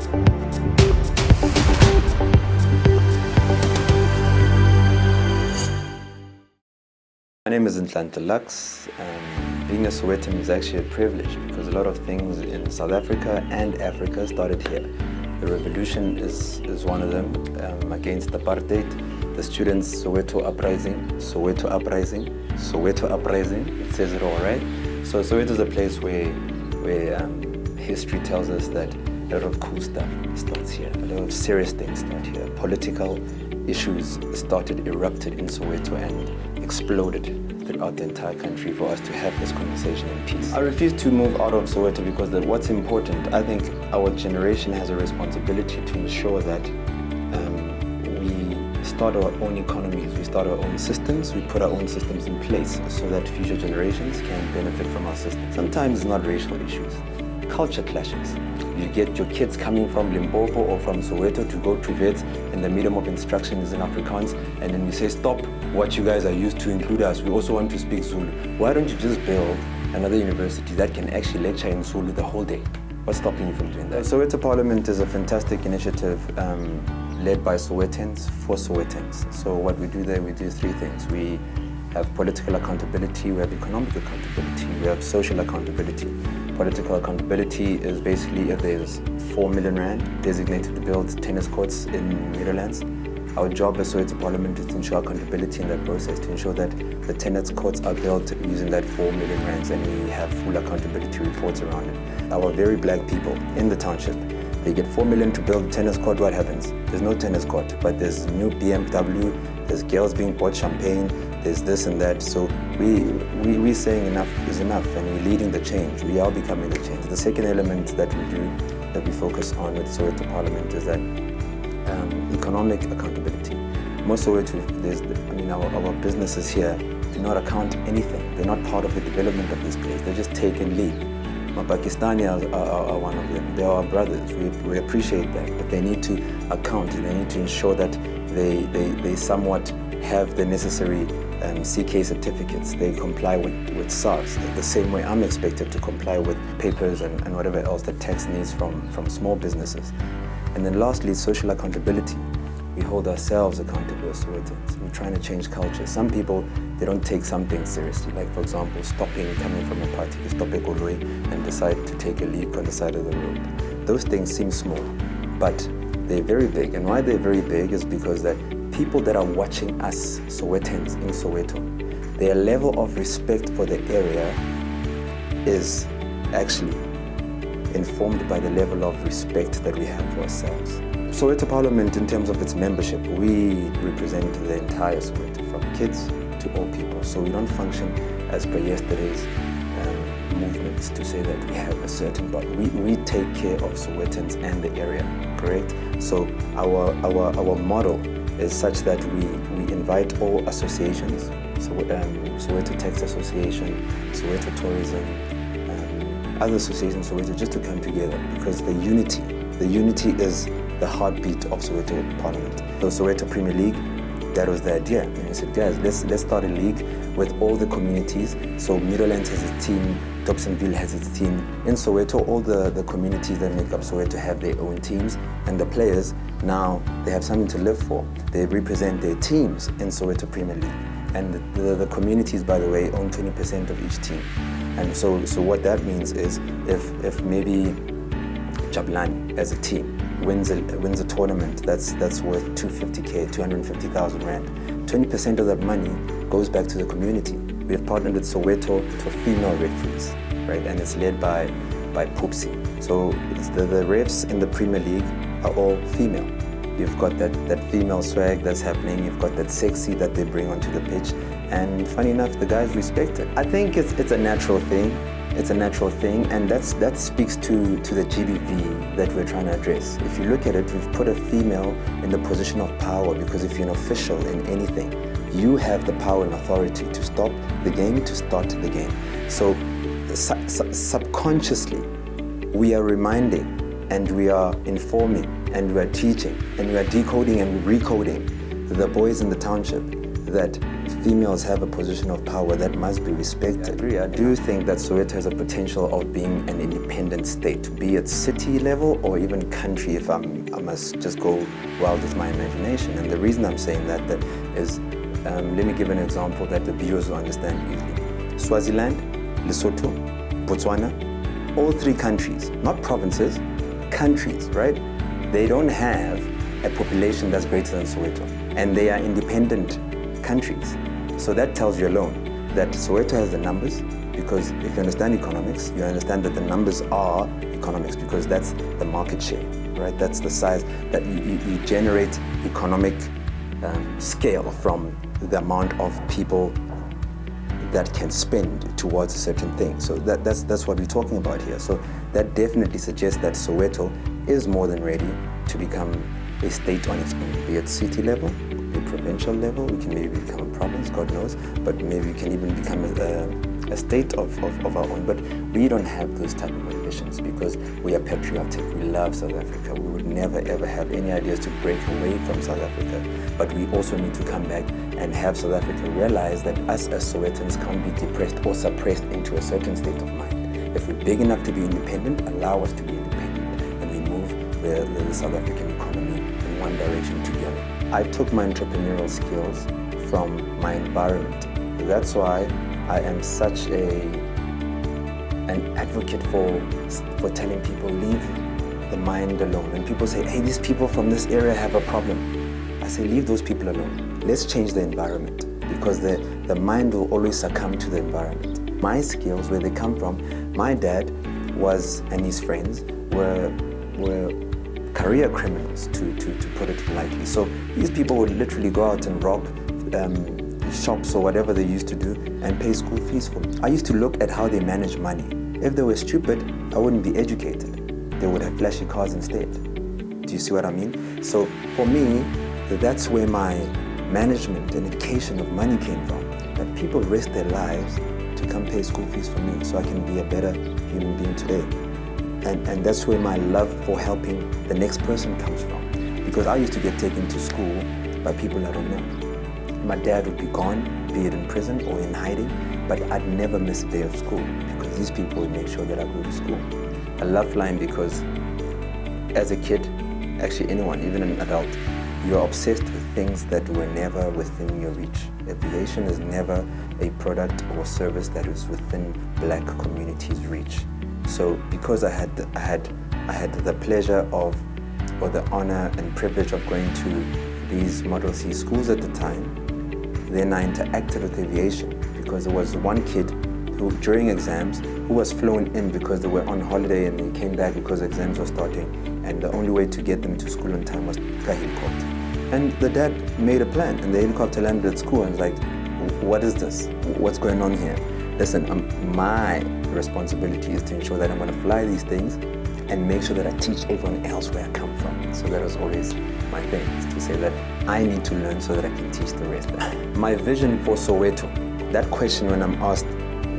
My name is Ntlanta Lux. Being a Sowetan is actually a privilege because a lot of things in South Africa and Africa started here. The revolution is one of them against apartheid. The students' Soweto uprising, Soweto uprising, Soweto uprising. It says it all, right? So Soweto is a place where history tells us that a lot of cool stuff starts here. A lot of serious things start here. Political issues erupted in Soweto and exploded throughout the entire country for us to have this conversation in peace. I refuse to move out of Soweto because what's important, I think our generation has a responsibility to ensure that we start our own economies, we start our own systems, we put our own systems in place so that future generations can benefit from our systems. Sometimes it's not racial issues, culture clashes. You get your kids coming from Limpopo or from Soweto to go to vets and the medium of instruction is in Afrikaans, and then you say, stop what you guys are used to, include us, we also want to speak Zulu. Why don't you just build another university that can actually lecture in Zulu the whole day? What's stopping you from doing that? Soweto Parliament is a fantastic initiative led by Sowetans for Sowetans. So what we do there, we do three things. We have political accountability, we have economic accountability, we have social accountability. Political accountability is basically if there's 4 million rand designated to build tennis courts in Netherlands. Our job as Soweto Parliament is to ensure accountability in that process, to ensure that the tennis courts are built using that 4 million rands and we have full accountability reports around it. Our very black people in the township, they get 4 million to build a tennis court, what happens? There's no tennis court, but there's new BMW, there's girls being bought champagne, there's this and that. So we're saying enough is enough and we're leading the change. We are becoming the change. The second element that we do, that we focus on with Soweto Parliament is that economic accountability. Most Soweto, our businesses here do not account anything. They're not part of the development of this place. They're just taken lead. My Pakistani are one of them. They are our brothers. We appreciate that, but they need to account. They need to ensure that they somewhat have the necessary CK certificates. They comply with SARS, the same way I'm expected to comply with papers and whatever else that tax needs from small businesses. And then lastly, social accountability. We hold ourselves accountable as Sowetans. We're trying to change culture. Some people, they don't take something seriously, like for example, coming from a party, you stop a Goloi and decide to take a leak on the side of the road. Those things seem small, but they're very big. And why they're very big is because that people that are watching us, Sowetans in Soweto, their level of respect for the area is actually informed by the level of respect that we have for ourselves. Soweto Parliament, in terms of its membership, we represent the entire Soweto, from kids to all people. So we don't function as per yesterday's movements to say that we have a certain, but we take care of Sowetans and the area, correct? So our model is such that we invite all associations, Soweto Tax Association, Soweto Tourism, other associations in Soweto, just to come together, because the unity is the heartbeat of Soweto Parliament. So Soweto Premier League, that was the idea. And we said, guys, let's start a league with all the communities. So Meadowlands has its team, Dobsonville has its team. In Soweto, all the communities that make up Soweto have their own teams, and the players, now they have something to live for. They represent their teams in Soweto Premier League. And the communities, by the way, own 20% of each team. And so what that means is if maybe Jabulani as a team wins a tournament that's worth 250,000 rand, 20% of that money goes back to the community. We have partnered with Soweto for female referees, right? And it's led by Poopsie. So the refs in the Premier League are all female. You've got that female swag that's happening. You've got that sexy that they bring onto the pitch. And funny enough, the guys respect it. I think it's a natural thing. It's a natural thing, and that speaks to the GBV that we're trying to address. If you look at it, we've put a female in the position of power, because if you're an official in anything, you have the power and authority to stop the game, to start the game. So subconsciously, we are reminding, and we are informing, and we are teaching, and we are decoding and recoding the boys in the township that females have a position of power that must be respected. I do think that Soweto has a potential of being an independent state, be it city level or even country, if I must just go wild with my imagination. And the reason I'm saying that is, let me give an example that the viewers will understand easily. Swaziland, Lesotho, Botswana, all three countries, not provinces, countries, right? They don't have a population that's greater than Soweto, and they are independent countries. So that tells you alone that Soweto has the numbers, because if you understand economics, you understand that the numbers are economics, because that's the market share, right? That's the size that you generate economic scale from the amount of people that can spend towards a certain thing. So that's what we're talking about here. So that definitely suggests that Soweto is more than ready to become a state on its own, be it city level, be it provincial level. We can maybe become a province, God knows, but maybe we can even become a state of our own. But we don't have those type of ambitions because we are patriotic. We love South Africa. We would never ever have any ideas to break away from South Africa. But we also need to come back and have South Africa realize that us as Sowetans can't be depressed or suppressed into a certain state of mind. If we're big enough to be independent, allow us to be independent, and we move the South African economy in one direction together. I took my entrepreneurial skills from my environment. That's why I am such an advocate for telling people, leave the mind alone. When people say, hey, these people from this area have a problem, I say, leave those people alone. Let's change the environment, because the mind will always succumb to the environment. My skills, where they come from, my dad and his friends were career criminals, to put it lightly. So these people would literally go out and rob shops or whatever they used to do and pay school fees for them. I used to look at how they manage money. If they were stupid, I wouldn't be educated. They would have flashy cars instead. Do you see what I mean? So for me, that's where my management and education of money came from. That people risk their lives to come pay school fees for me so I can be a better human being today. And that's where my love for helping the next person comes from. Because I used to get taken to school by people I don't know. My dad would be gone, be it in prison or in hiding, but I'd never miss a day of school because these people would make sure that I go to school. I love flying because as a kid, actually anyone, even an adult, you're obsessed with things that were never within your reach. Aviation is never a product or service that is within black communities' reach. So because I had the pleasure of, or the honor and privilege of going to these Model C schools at the time, then I interacted with aviation because there was one kid who, during exams, who was flown in because they were on holiday and they came back because exams were starting, and the only way to get them to school on time was by helicopter. And the dad made a plan, and the helicopter landed at school and was like, what is this? What's going on here? Listen, my responsibility is to ensure that I'm going to fly these things and make sure that I teach everyone else where I come from. So that was always my thing, is to say that I need to learn so that I can teach the rest. My vision for Soweto, that question when I'm asked,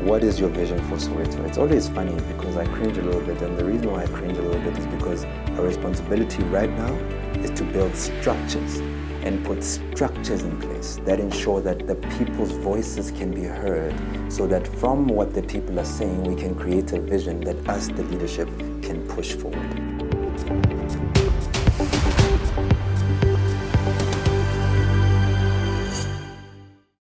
what is your vision for Soweto? It's always funny because I cringe a little bit, and the reason why I cringe a little bit is because our responsibility right now is to build structures and put structures in place that ensure that the people's voices can be heard, so that from what the people are saying, we can create a vision that us, the leadership, can push forward.